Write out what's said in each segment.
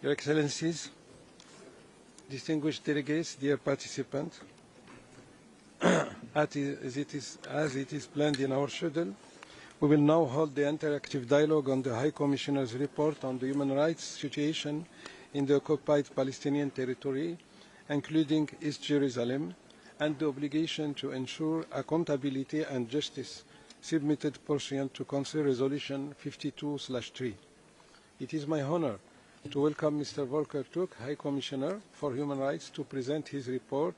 Your Excellencies, distinguished delegates, dear participants, as it is planned in our schedule, we will now hold the interactive dialogue on the High Commissioner's report on the human rights situation in the occupied Palestinian territory, including East Jerusalem, and the obligation to ensure accountability and justice submitted pursuant to Council Resolution 52/3. It is my honor to welcome Mr. Volker Türk, High Commissioner for Human Rights, to present his report.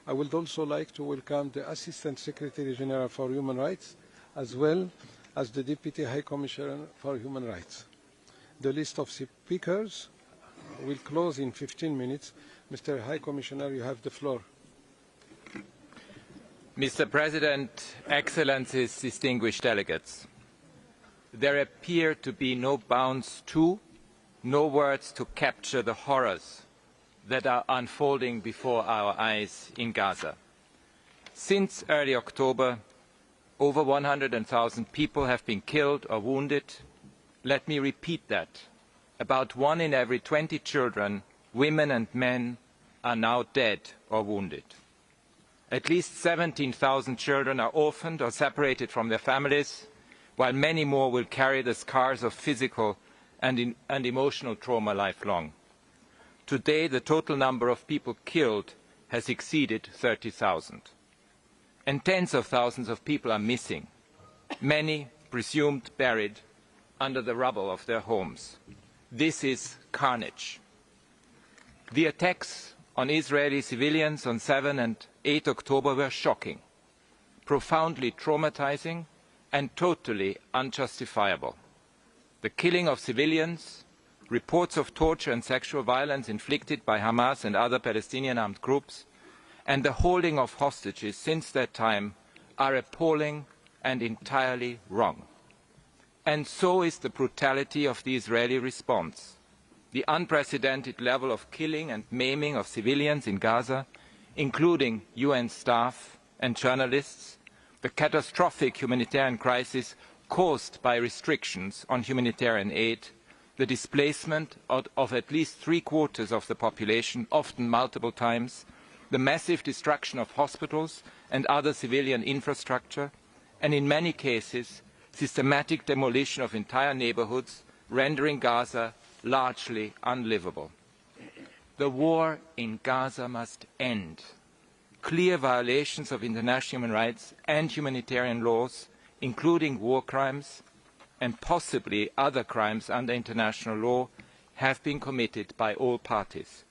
I would also like to welcome the Assistant Secretary General for Human Rights, as well as the Deputy High Commissioner for Human Rights. The list of speakers will close in 15 minutes. Mr. High Commissioner, you have the floor. Mr. President, Excellencies, distinguished delegates, there appear to be no bounds to, no words to capture the horrors that are unfolding before our eyes in Gaza. Since early October, over 100,000 people have been killed or wounded. Let me repeat that. About 1 in every 20 children, women and men are now dead or wounded. At least 17,000 children are orphaned or separated from their families, while many more will carry the scars of physical and emotional trauma lifelong. Today, the total number of people killed has exceeded 30,000. And tens of thousands of people are missing, many presumed buried under the rubble of their homes. This is carnage. The attacks on Israeli civilians on 7 and 8 October were shocking, profoundly traumatizing, and totally unjustifiable. The killing of civilians, reports of torture and sexual violence inflicted by Hamas and other Palestinian armed groups, and the holding of hostages since that time are appalling and entirely wrong. And so is the brutality of the Israeli response. The unprecedented level of killing and maiming of civilians in Gaza, including UN staff and journalists, the catastrophic humanitarian crisis caused by restrictions on humanitarian aid, the displacement of at least 3/4 of the population, often multiple times, the massive destruction of hospitals and other civilian infrastructure, and in many cases, systematic demolition of entire neighborhoods, rendering Gaza largely unlivable. The war in Gaza must end. Clear violations of international human rights and humanitarian laws, including war crimes and possibly other crimes under international law, have been committed by all parties.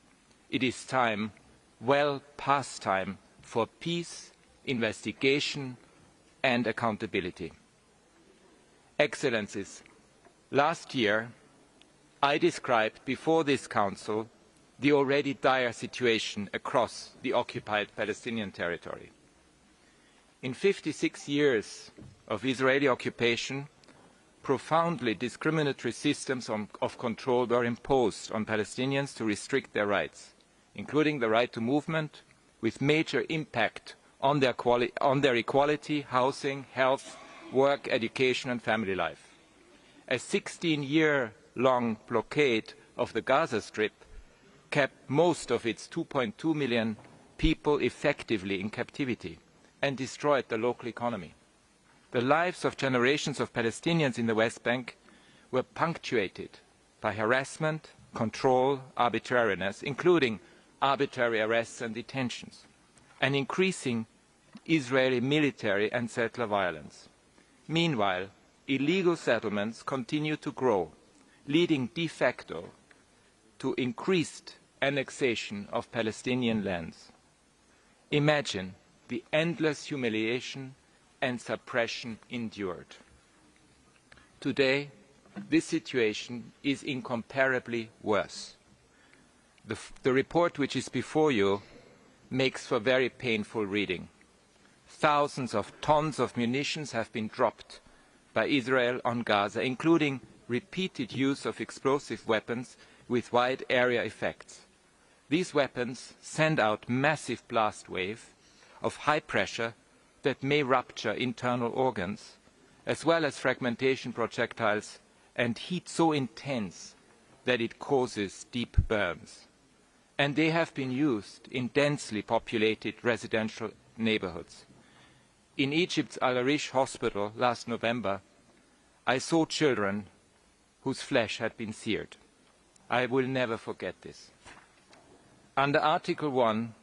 It is time, well past time, for peace, investigation and accountability. Excellencies, last year I described before this Council the already dire situation across the occupied Palestinian territory. In 56 years of Israeli occupation, profoundly discriminatory systems of control were imposed on Palestinians to restrict their rights, including the right to movement, with major impact on their equality, housing, health, work, education and family life. A 16-year-long blockade of the Gaza Strip kept most of its 2.2 million people effectively in captivity and destroyed the local economy. The lives of generations of Palestinians in the West Bank were punctuated by harassment, control, arbitrariness, including arbitrary arrests and detentions, and increasing Israeli military and settler violence. Meanwhile, illegal settlements continue to grow, leading de facto to increased annexation of Palestinian lands. Imagine the endless humiliation and suppression endured. Today, this situation is incomparably worse. The report which is before you makes for very painful reading. Thousands of tons of munitions have been dropped by Israel on Gaza, including repeated use of explosive weapons with wide area effects. These weapons send out massive blast waves of high pressure that may rupture internal organs, as well as fragmentation projectiles and heat so intense that it causes deep burns. And they have been used in densely populated residential neighborhoods. In Egypt's Al-Arish hospital last November, I saw children whose flesh had been seared. I will never forget this. Under Article 1,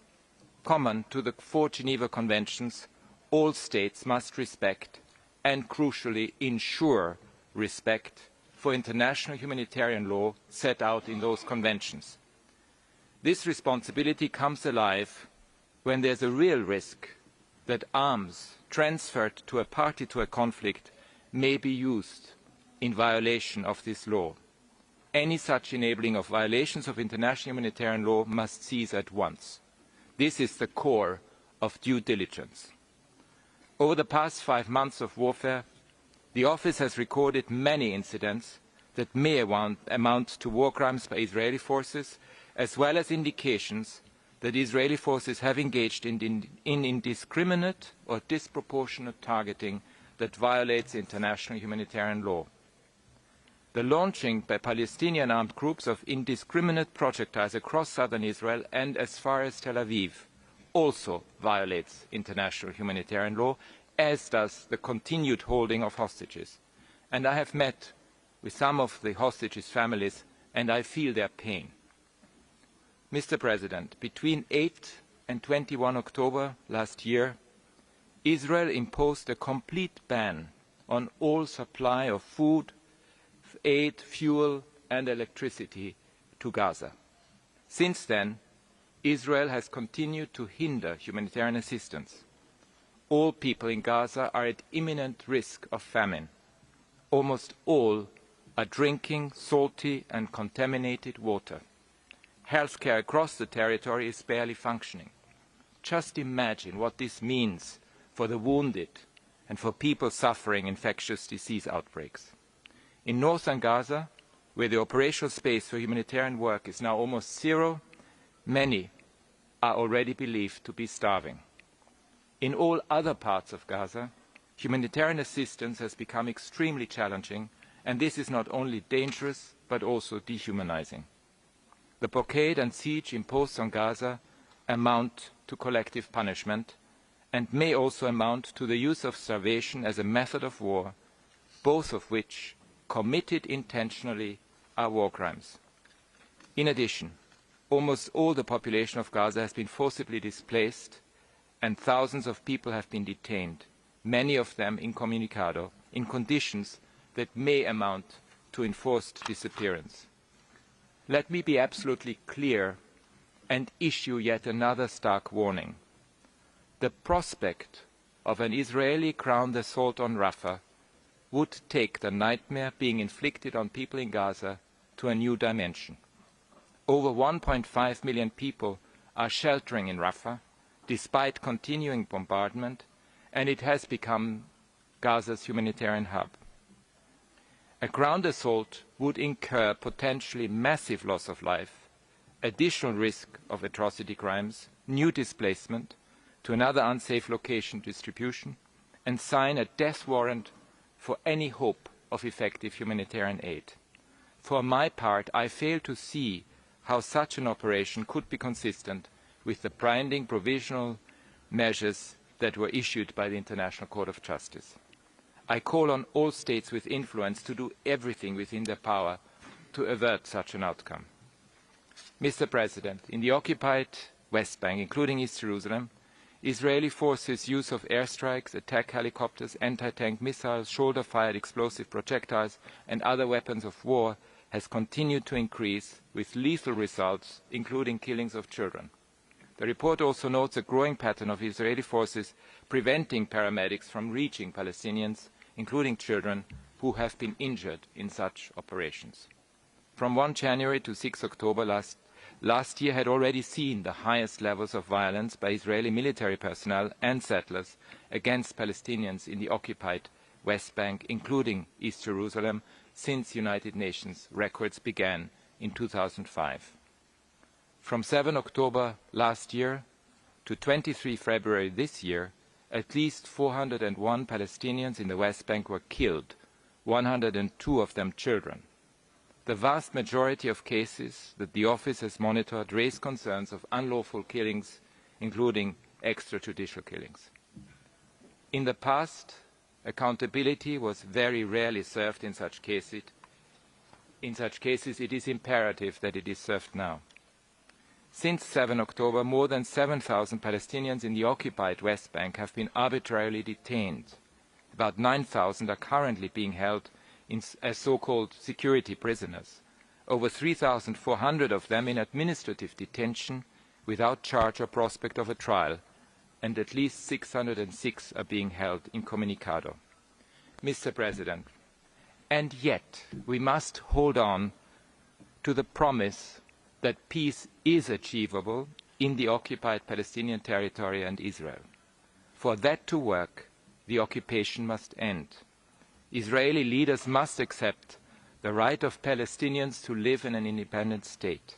common to the 4 Geneva Conventions, all states must respect and, crucially, ensure respect for international humanitarian law set out in those conventions. This responsibility comes alive when there is a real risk that arms transferred to a party to a conflict may be used in violation of this law. Any such enabling of violations of international humanitarian law must cease at once. This is the core of due diligence. Over the past 5 months of warfare, the Office has recorded many incidents that may amount to war crimes by Israeli forces, as well as indications that Israeli forces have engaged in indiscriminate or disproportionate targeting that violates international humanitarian law. The launching by Palestinian armed groups of indiscriminate projectiles across southern Israel and as far as Tel Aviv also violates international humanitarian law, as does the continued holding of hostages. And I have met with some of the hostages' families, and I feel their pain. Mr. President, between 8 and 21 October last year, Israel imposed a complete ban on all supply of food, aid, fuel and electricity to Gaza. Since then, Israel has continued to hinder humanitarian assistance. All people in Gaza are at imminent risk of famine. Almost all are drinking salty and contaminated water. Healthcare across the territory is barely functioning. Just imagine what this means for the wounded and for people suffering infectious disease outbreaks. In northern Gaza, where the operational space for humanitarian work is now almost zero, many are already believed to be starving. In all other parts of Gaza, humanitarian assistance has become extremely challenging, and this is not only dangerous but also dehumanizing. The blockade and siege imposed on Gaza amount to collective punishment and may also amount to the use of starvation as a method of war, both of which, committed intentionally, are war crimes. In addition, almost all the population of Gaza has been forcibly displaced and thousands of people have been detained, many of them incommunicado, in conditions that may amount to enforced disappearance. Let me be absolutely clear and issue yet another stark warning. The prospect of an Israeli ground assault on Rafah would take the nightmare being inflicted on people in Gaza to a new dimension. Over 1.5 million people are sheltering in Rafah, despite continuing bombardment, and it has become Gaza's humanitarian hub. A ground assault would incur potentially massive loss of life, additional risk of atrocity crimes, new displacement to another unsafe location distribution, and sign a death warrant for any hope of effective humanitarian aid. For my part, I fail to see how such an operation could be consistent with the binding provisional measures that were issued by the International Court of Justice. I call on all states with influence to do everything within their power to avert such an outcome. Mr. President, in the occupied West Bank, including East Jerusalem, Israeli forces' use of airstrikes, attack helicopters, anti-tank missiles, shoulder-fired explosive projectiles and other weapons of war has continued to increase with lethal results, including killings of children. The report also notes a growing pattern of Israeli forces preventing paramedics from reaching Palestinians, including children, who have been injured in such operations. From 1 January to 6 October last year had already seen the highest levels of violence by Israeli military personnel and settlers against Palestinians in the occupied West Bank, including East Jerusalem, since United Nations records began in 2005. From 7 October last year to 23 February this year, at least 401 Palestinians in the West Bank were killed, 102 of them children. the vast majority of cases that the Office has monitored raise concerns of unlawful killings, including extrajudicial killings. In the past, accountability was very rarely served in such cases. In such cases, it is imperative that it is served now. Since 7 October, more than 7,000 Palestinians in the occupied West Bank have been arbitrarily detained. About 9,000 are currently being held as so-called security prisoners, over 3,400 of them in administrative detention without charge or prospect of a trial, and at least 606 are being held incommunicado. Mr. President, and yet we must hold on to the promise that peace is achievable in the occupied Palestinian territory and Israel. For that to work, the occupation must end. Israeli leaders must accept the right of Palestinians to live in an independent state,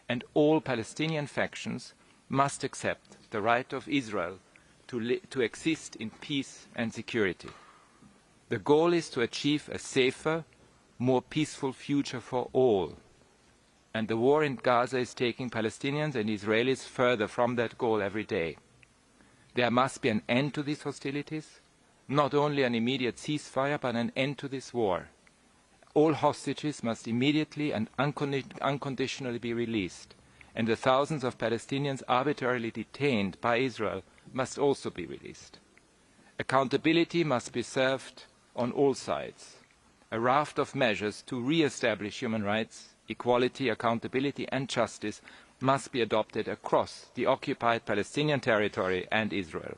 and all Palestinian factions must accept the right of Israel to exist in peace and security. The goal is to achieve a safer, more peaceful future for all, and the war in Gaza is taking Palestinians and Israelis further from that goal every day. There must be an end to these hostilities, not only an immediate ceasefire, but an end to this war. All hostages must immediately and unconditionally be released, and the thousands of Palestinians arbitrarily detained by Israel must also be released. Accountability must be served on all sides. A raft of measures to re-establish human rights, equality, accountability and justice must be adopted across the occupied Palestinian territory and Israel.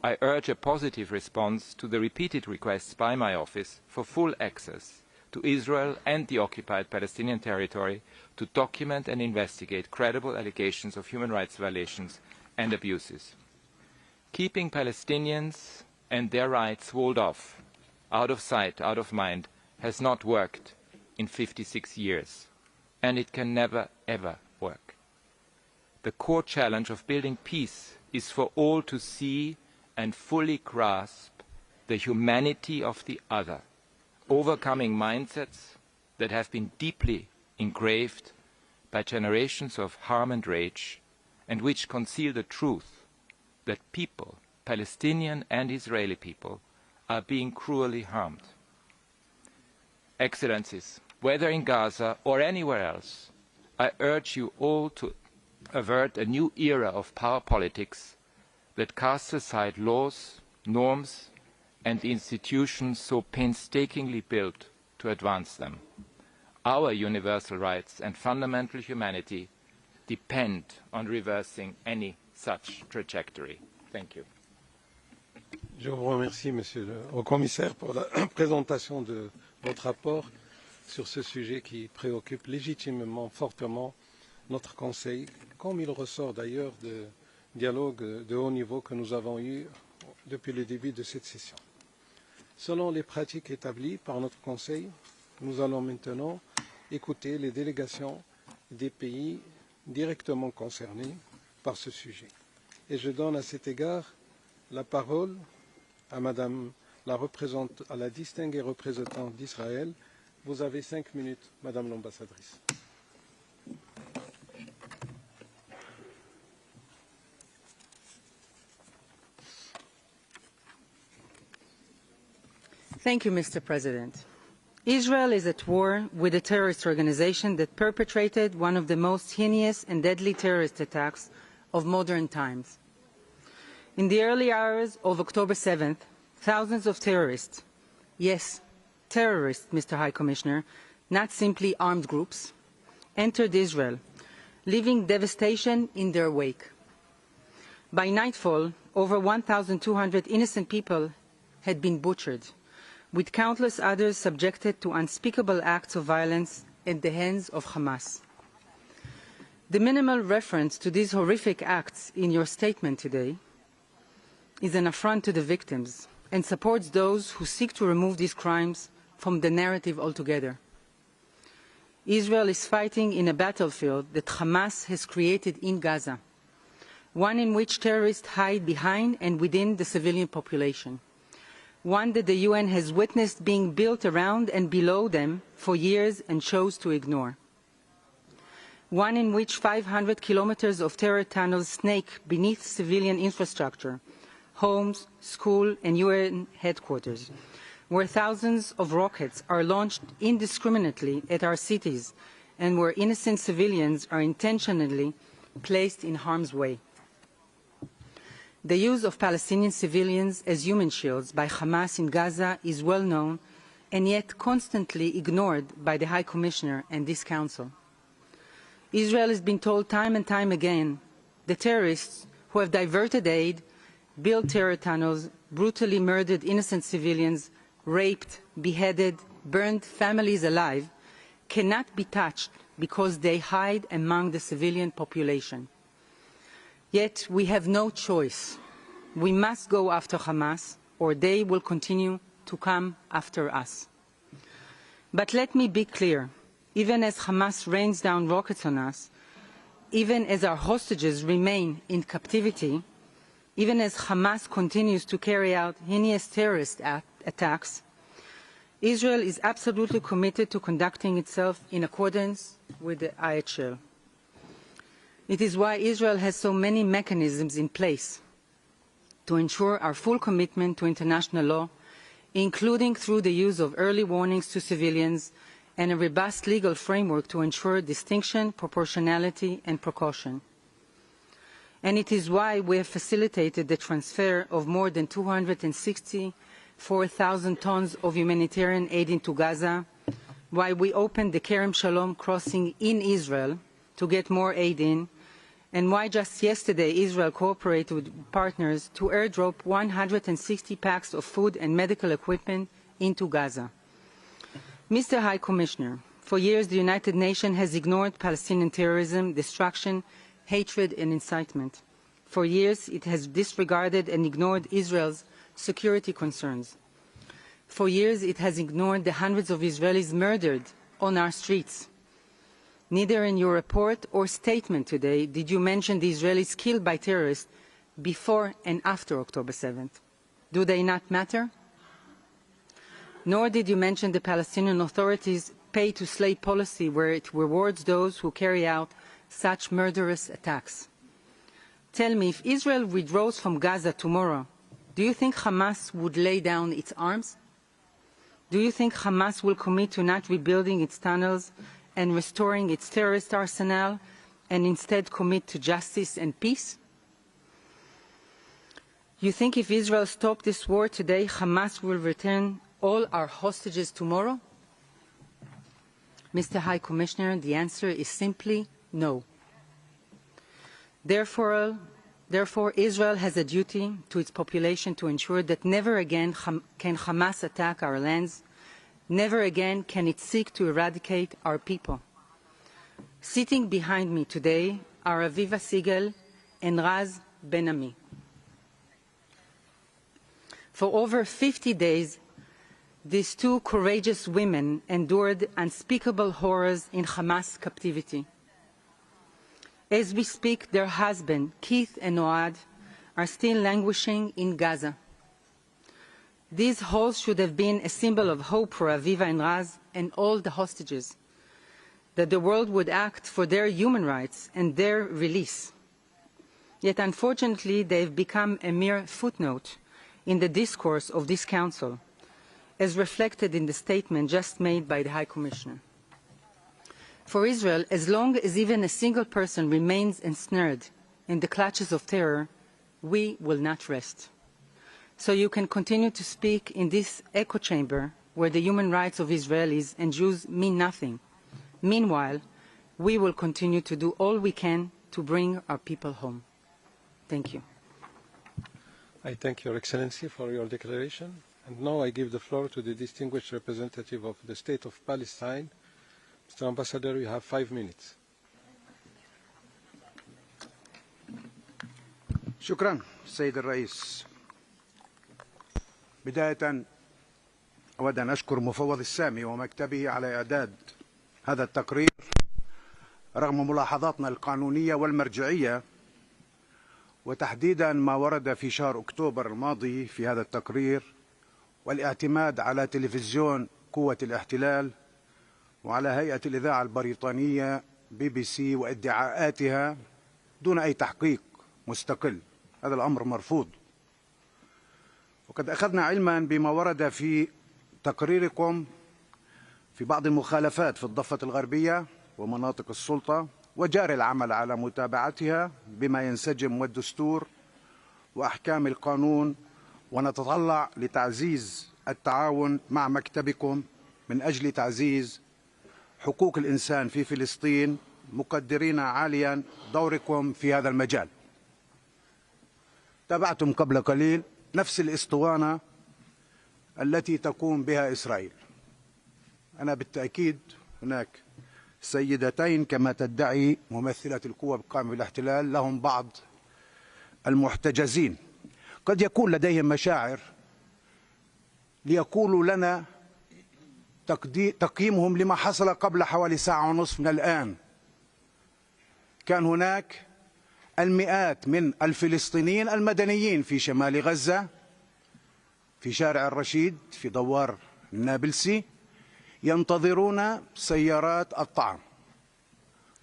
I urge a positive response to the repeated requests by my office for full access to Israel and the occupied Palestinian territory to document and investigate credible allegations of human rights violations and abuses. Keeping Palestinians and their rights walled off, out of sight, out of mind, has not worked in 56 years, and it can never, ever work. The core challenge of building peace is for all to see and fully grasp the humanity of the other, overcoming mindsets that have been deeply engraved by generations of harm and rage, and which conceal the truth that people, Palestinian and Israeli people, are being cruelly harmed. Excellencies, whether in Gaza or anywhere else, I urge you all to avert a new era of power politics that casts aside laws, norms, and the institutions so painstakingly built to advance them. Our universal rights and fundamental humanity depend on reversing any such trajectory. Thank you. Je vous remercie, Monsieur le Haut-Commissaire, pour la présentation de votre rapport sur ce sujet qui préoccupe légitimement, fortement notre Conseil, comme il ressort d'ailleurs du dialogue de haut niveau que nous avons eu depuis le début de cette session. Selon les pratiques établies par notre Conseil, nous allons maintenant écouter les délégations des pays directement concernés par ce sujet. Et je donne à cet égard la parole à Madame à la distinguée représentante d'Israël. Vous avez 5 minutes, Madame l'ambassadrice. Thank you, Mr. President. Israel is at war with a terrorist organization that perpetrated one of the most heinous and deadly terrorist attacks of modern times. In the early hours of October 7th, thousands of terrorists, yes, terrorists, Mr. High Commissioner, not simply armed groups, entered Israel, leaving devastation in their wake. By nightfall, over 1,200 innocent people had been butchered, with countless others subjected to unspeakable acts of violence at the hands of Hamas. The minimal reference to these horrific acts in your statement today is an affront to the victims and supports those who seek to remove these crimes from the narrative altogether. Israel is fighting in a battlefield that Hamas has created in Gaza, one in which terrorists hide behind and within the civilian population. one that the UN has witnessed being built around and below them for years and chose to ignore. One in which 500 kilometers of terror tunnels snake beneath civilian infrastructure, homes, school, and UN headquarters, where thousands of rockets are launched indiscriminately at our cities and where innocent civilians are intentionally placed in harm's way. The use of Palestinian civilians as human shields by Hamas in Gaza is well known and yet constantly ignored by the High Commissioner and this Council. Israel has been told time and time again that terrorists who have diverted aid, built terror tunnels, brutally murdered innocent civilians, raped, beheaded, burned families alive, cannot be touched because they hide among the civilian population. Yet we have no choice. We must go after Hamas, or they will continue to come after us. But let me be clear. Even as Hamas rains down rockets on us, even as our hostages remain in captivity, even as Hamas continues to carry out heinous terrorist attacks, Israel is absolutely committed to conducting itself in accordance with the IHL. It is why Israel has so many mechanisms in place to ensure our full commitment to international law, including through the use of early warnings to civilians and a robust legal framework to ensure distinction, proportionality, and precaution. And it is why we have facilitated the transfer of more than 264,000 tons of humanitarian aid into Gaza, why we opened the Kerem Shalom crossing in Israel to get more aid in, and why just yesterday Israel cooperated with partners to airdrop 160 packs of food and medical equipment into Gaza. Mr. High Commissioner, for years the United Nations has ignored Palestinian terrorism, destruction, hatred and incitement. For years it has disregarded and ignored Israel's security concerns. For years it has ignored the hundreds of Israelis murdered on our streets. Neither in your report or statement today did you mention the Israelis killed by terrorists before and after October 7th. Do they not matter? Nor did you mention the Palestinian Authority's pay-to-slay policy, where it rewards those who carry out such murderous attacks. Tell me, if Israel withdraws from Gaza tomorrow, do you think Hamas would lay down its arms? Do you think Hamas will commit to not rebuilding its tunnels and restoring its terrorist arsenal, and instead commit to justice and peace? You think if Israel stopped this war today, Hamas will return all our hostages tomorrow? Mr. High Commissioner, the answer is simply no. Therefore, Israel has a duty to its population to ensure that never again can Hamas attack our lands. Never again can it seek to eradicate our people. Sitting behind me today are Aviva Siegel and Raz Ben-Ami. For over 50 days, these two courageous women endured unspeakable horrors in Hamas captivity. As we speak, their husbands, Keith and Oad, are still languishing in Gaza. These halls should have been a symbol of hope for Aviva and Raz and all the hostages, that the world would act for their human rights and their release. Yet unfortunately, they have become a mere footnote in the discourse of this Council, as reflected in the statement just made by the High Commissioner. For Israel, as long as even a single person remains ensnared in the clutches of terror, we will not rest. So you can continue to speak in this echo chamber where the human rights of Israelis and Jews mean nothing. Meanwhile, we will continue to do all we can to bring our people home. Thank you. I thank Your Excellency for your declaration. And now I give the floor to the distinguished representative of the State of Palestine. Mr. Ambassador, you have 5 minutes. شكرا سيد الرئيس. بداية أود أن أشكر مفوض السامي ومكتبه على إعداد هذا التقرير رغم ملاحظاتنا القانونية والمرجعية، وتحديدا ما ورد في شهر أكتوبر الماضي في هذا التقرير والاعتماد على تلفزيون قوة الاحتلال وعلى هيئة الإذاعة البريطانية BBC وادعاءاتها دون أي تحقيق مستقل. هذا الأمر مرفوض. وقد أخذنا علما بما ورد في تقريركم في بعض المخالفات في الضفة الغربية ومناطق السلطة، وجاري العمل على متابعتها بما ينسجم والدستور وأحكام القانون، ونتطلع لتعزيز التعاون مع مكتبكم من أجل تعزيز حقوق الإنسان في فلسطين، مقدرين عاليا دوركم في هذا المجال. تابعتم قبل قليل نفس الإسطوانة التي تقوم بها إسرائيل. أنا بالتأكيد هناك سيدتين كما تدعي ممثلة القوى القائمة بالاحتلال، لهم بعض المحتجزين قد يكون لديهم مشاعر ليقولوا لنا تقييمهم لما حصل قبل حوالي ساعة ونصف من الآن. كان هناك المئات من الفلسطينيين المدنيين في شمال غزة في شارع الرشيد في دوار النابلسي ينتظرون سيارات الطعام.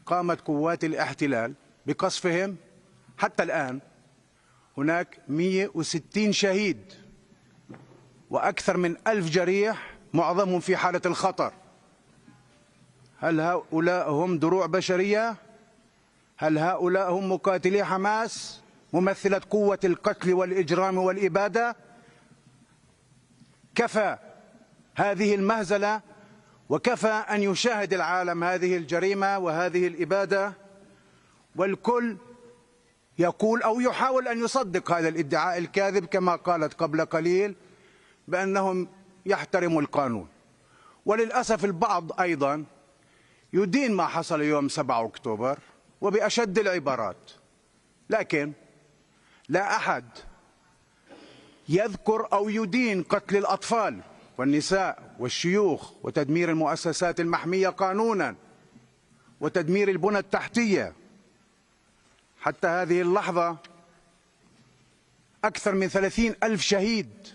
قامت قوات الاحتلال بقصفهم. حتى الآن هناك 160 شهيد وأكثر من 1000 جريح، معظمهم في حالة الخطر. هل هؤلاء هم دروع بشرية؟ هل هؤلاء هم مقاتلي حماس ممثلة قوة القتل والإجرام والإبادة؟ كفى هذه المهزلة، وكفى أن يشاهد العالم هذه الجريمة وهذه الإبادة، والكل يقول أو يحاول أن يصدق هذا الادعاء الكاذب كما قالت قبل قليل بأنهم يحترموا القانون. وللأسف البعض أيضا يدين ما حصل يوم 7 أكتوبر وبأشد العبارات، لكن لا أحد يذكر أو يدين قتل الأطفال والنساء والشيوخ وتدمير المؤسسات المحمية قانونا وتدمير البنى التحتية. حتى هذه اللحظة أكثر من 30,000 شهيد،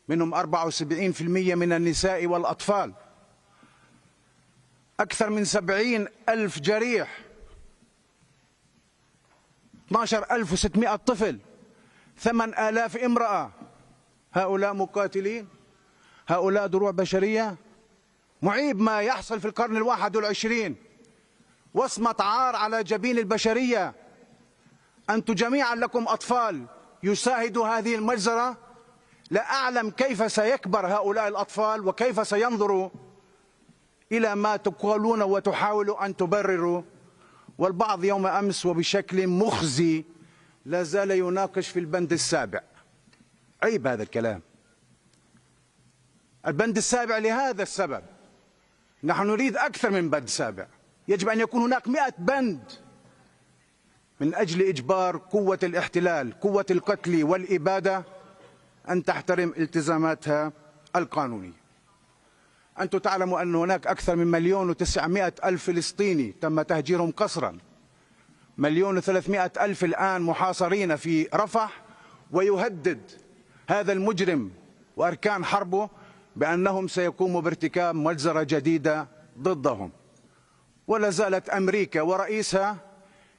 منهم 74% من النساء والأطفال، أكثر من 70,000 جريح، 12,600 طفل، 8,000 امرأة. هؤلاء مقاتلين؟ هؤلاء دروع بشرية؟ معيب ما يحصل في القرن 21، وصمة عار على جبين البشرية. أنتم جميعا لكم أطفال يشاهدوا هذه المجزرة. لا أعلم كيف سيكبر هؤلاء الأطفال وكيف سينظروا إلى ما تقولون وتحاولوا أن تبرروا. والبعض يوم أمس وبشكل مخزي لا زال يناقش في البند السابع. عيب هذا الكلام. البند السابع لهذا السبب. نحن نريد أكثر من بند سابع. يجب أن يكون هناك 100 بند من أجل إجبار قوة الاحتلال، قوة القتل والإبادة، أن تحترم التزاماتها القانونية. أنتم تعلموا أن هناك أكثر من 1,900,000 فلسطيني تم تهجيرهم قسرا، 1,300,000 الآن محاصرين في رفح، ويهدد هذا المجرم وأركان حربه بأنهم سيقوموا بارتكاب مجزرة جديدة ضدهم. ولا زالت أمريكا ورئيسها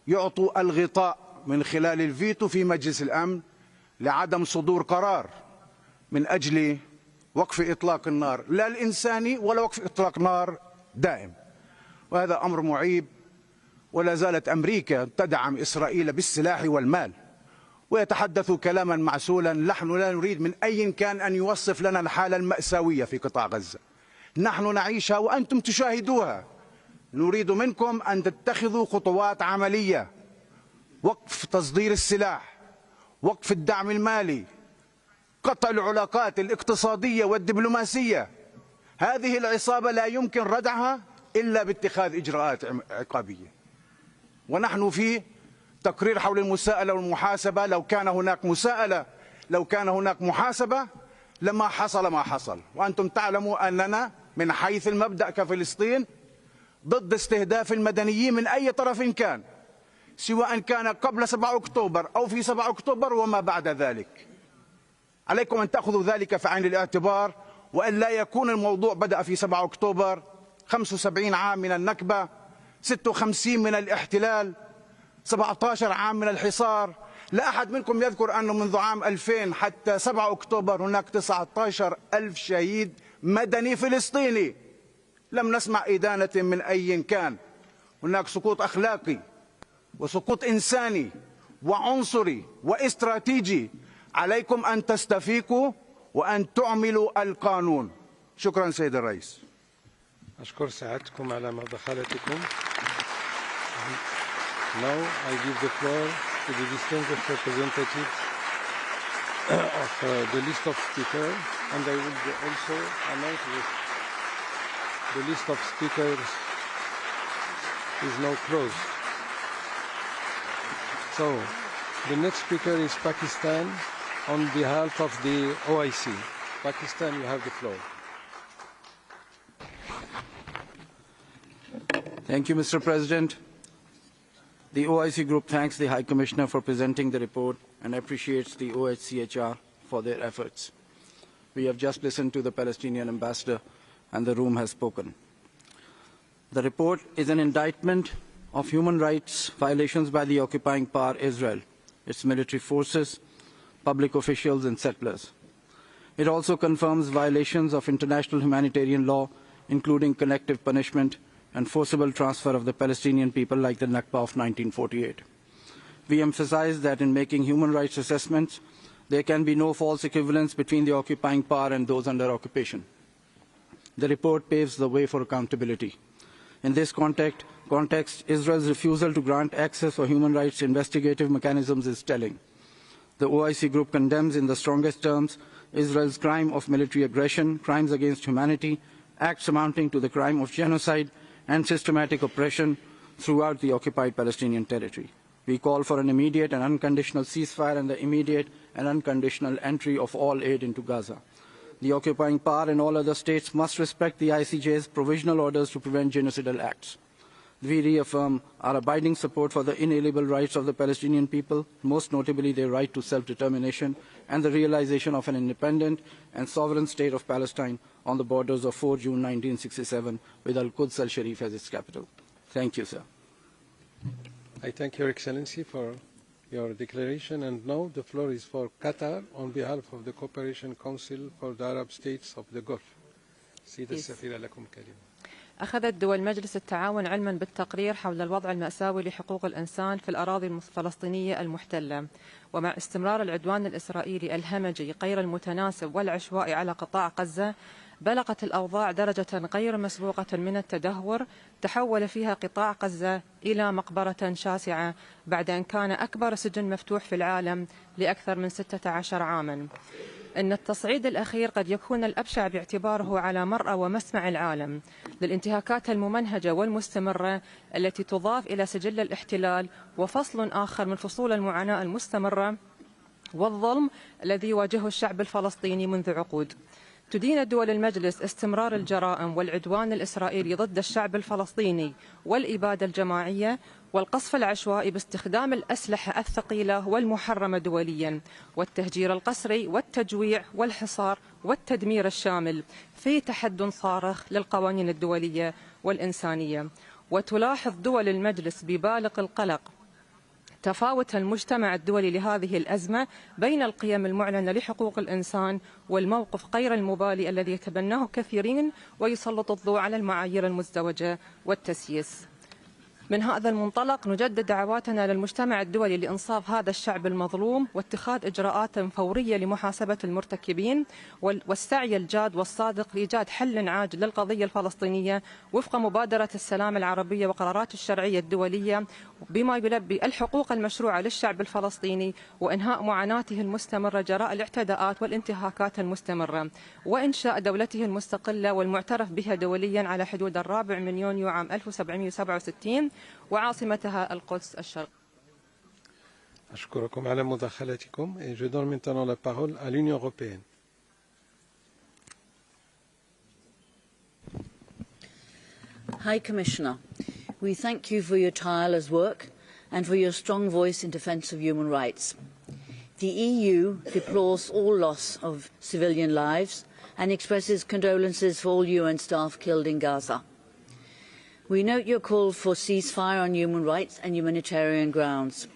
يعطوا الغطاء من خلال الفيتو في مجلس الأمن لعدم صدور قرار من أجل وقف إطلاق النار، لا الإنساني ولا وقف إطلاق نار دائم. وهذا أمر معيب. ولا زالت أمريكا تدعم إسرائيل بالسلاح والمال، ويتحدث كلاما معسولا. نحن لا نريد من أي كان أن يوصف لنا الحالة المأساوية في قطاع غزة. نحن نعيشها وأنتم تشاهدوها. نريد منكم أن تتخذوا خطوات عملية: وقف تصدير السلاح، وقف الدعم المالي، قطع العلاقات الاقتصادية والدبلوماسية. هذه العصابة لا يمكن ردعها إلا باتخاذ إجراءات عقابية. ونحن في تقرير حول المساءلة والمحاسبة. لو كان هناك مساءلة، لو كان هناك محاسبة، لما حصل ما حصل. وأنتم تعلموا أننا من حيث المبدأ كفلسطين ضد استهداف المدنيين من أي طرف كان، سواء كان قبل 7 أكتوبر أو في 7 أكتوبر وما بعد ذلك. عليكم أن تأخذوا ذلك في عين الاعتبار، وأن لا يكون الموضوع بدأ في 7 أكتوبر، 75 عام من النكبة، 56 من الاحتلال، 17 عام من الحصار. لا أحد منكم يذكر أنه منذ عام 2000 حتى 7 أكتوبر هناك 19,000 شهيد مدني فلسطيني. لم نسمع إدانة من أي كان. هناك سقوط أخلاقي وسقوط إنساني وعنصري واستراتيجي. عليكم أن تستفيقوا وأن تعملوا القانون. شكرا سيد الرئيس. أشكر سعادتكم على مداخلتكم. Now I give the floor to the distinguished representatives of the list of speakers, and I will also announce that the list of speakers is now closed. So, the next speaker is Pakistan on behalf of the OIC. Pakistan, you have the floor. Thank you, Mr. President. The OIC Group thanks the High Commissioner for presenting the report and appreciates the OHCHR for their efforts. We have just listened to the Palestinian ambassador, and the room has spoken. The report is an indictment of human rights violations by the occupying power Israel, its military forces, public officials, and settlers. It also confirms violations of international humanitarian law, including collective punishment and forcible transfer of the Palestinian people like the Nakba of 1948. We emphasize that in making human rights assessments, there can be no false equivalence between the occupying power and those under occupation. The report paves the way for accountability. In this context, Israel's refusal to grant access for human rights investigative mechanisms is telling. The OIC Group condemns in the strongest terms Israel's crime of military aggression, crimes against humanity, acts amounting to the crime of genocide, and systematic oppression throughout the occupied Palestinian territory. We call for an immediate and unconditional ceasefire and the immediate and unconditional entry of all aid into Gaza. The occupying power and all other states must respect the ICJ's provisional orders to prevent genocidal acts. We reaffirm our abiding support for the inalienable rights of the Palestinian people, most notably their right to self-determination and the realization of an independent and sovereign state of Palestine on the borders of 4 June 1967 with Al-Quds al-Sharif as its capital. Thank you, sir. I thank Your Excellency for your declaration, and now the floor is for Qatar on behalf of the Cooperation Council for the Arab States of the Gulf. سيدة السفيرة لكم كلمة. أخذت دول مجلس التعاون علما بالتقرير حول الوضع المأساوي لحقوق الإنسان في الأراضي الفلسطينية المحتلة، ومع استمرار العدوان الإسرائيلي الهمجي غير المتناسب والعشوائي على قطاع غزة، بلغت الأوضاع درجة غير مسبوقة من التدهور تحول فيها قطاع غزة إلى مقبرة شاسعة بعد أن كان أكبر سجن مفتوح في العالم لأكثر من 16 عاما. إن التصعيد الأخير قد يكون الأبشع باعتباره على مرأى ومسمع العالم للانتهاكات الممنهجة والمستمرة التي تضاف إلى سجل الاحتلال، وفصل آخر من فصول المعاناة المستمرة والظلم الذي يواجهه الشعب الفلسطيني منذ عقود. تدين دول المجلس استمرار الجرائم والعدوان الإسرائيلي ضد الشعب الفلسطيني والإبادة الجماعية والقصف العشوائي باستخدام الأسلحة الثقيلة والمحرمة دوليا والتهجير القسري والتجويع والحصار والتدمير الشامل في تحد صارخ للقوانين الدولية والإنسانية. وتلاحظ دول المجلس ببالغ القلق تفاوت المجتمع الدولي لهذه الأزمة بين القيم المعلنة لحقوق الإنسان والموقف غير المبالي الذي يتبناه كثيرين ويسلط الضوء على المعايير المزدوجة والتسييس. من هذا المنطلق نجدد دعواتنا للمجتمع الدولي لإنصاف هذا الشعب المظلوم واتخاذ إجراءات فورية لمحاسبة المرتكبين والسعي الجاد والصادق لإيجاد حل عاجل للقضية الفلسطينية وفق مبادرة السلام العربية وقرارات الشرعية الدولية بما يلبي الحقوق المشروعة للشعب الفلسطيني وإنهاء معاناته المستمرة جراء الاعتداءات والانتهاكات المستمرة وإنشاء دولته المستقلة والمعترف بها دوليا على حدود 4 يونيو عام 1767 وعاصمتها القدس الشرق. أشكركم على مداخلتكم. Et je donne maintenant la parole à l'Union européenne. High Commissioner, we thank you for your tireless work and for your strong voice in defence of human rights. The EU deplores all loss of civilian lives and expresses condolences for all UN staff killed in Gaza. We note your call for ceasefire on human rights and humanitarian grounds.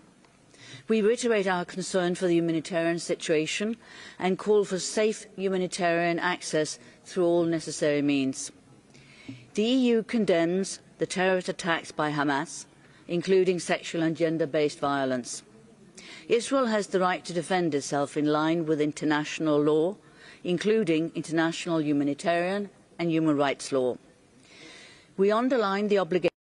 We reiterate our concern for the humanitarian situation and call for safe humanitarian access through all necessary means. The EU condemns the terrorist attacks by Hamas, including sexual and gender-based violence. Israel has the right to defend itself in line with international law, including international humanitarian and human rights law. We underline the obligation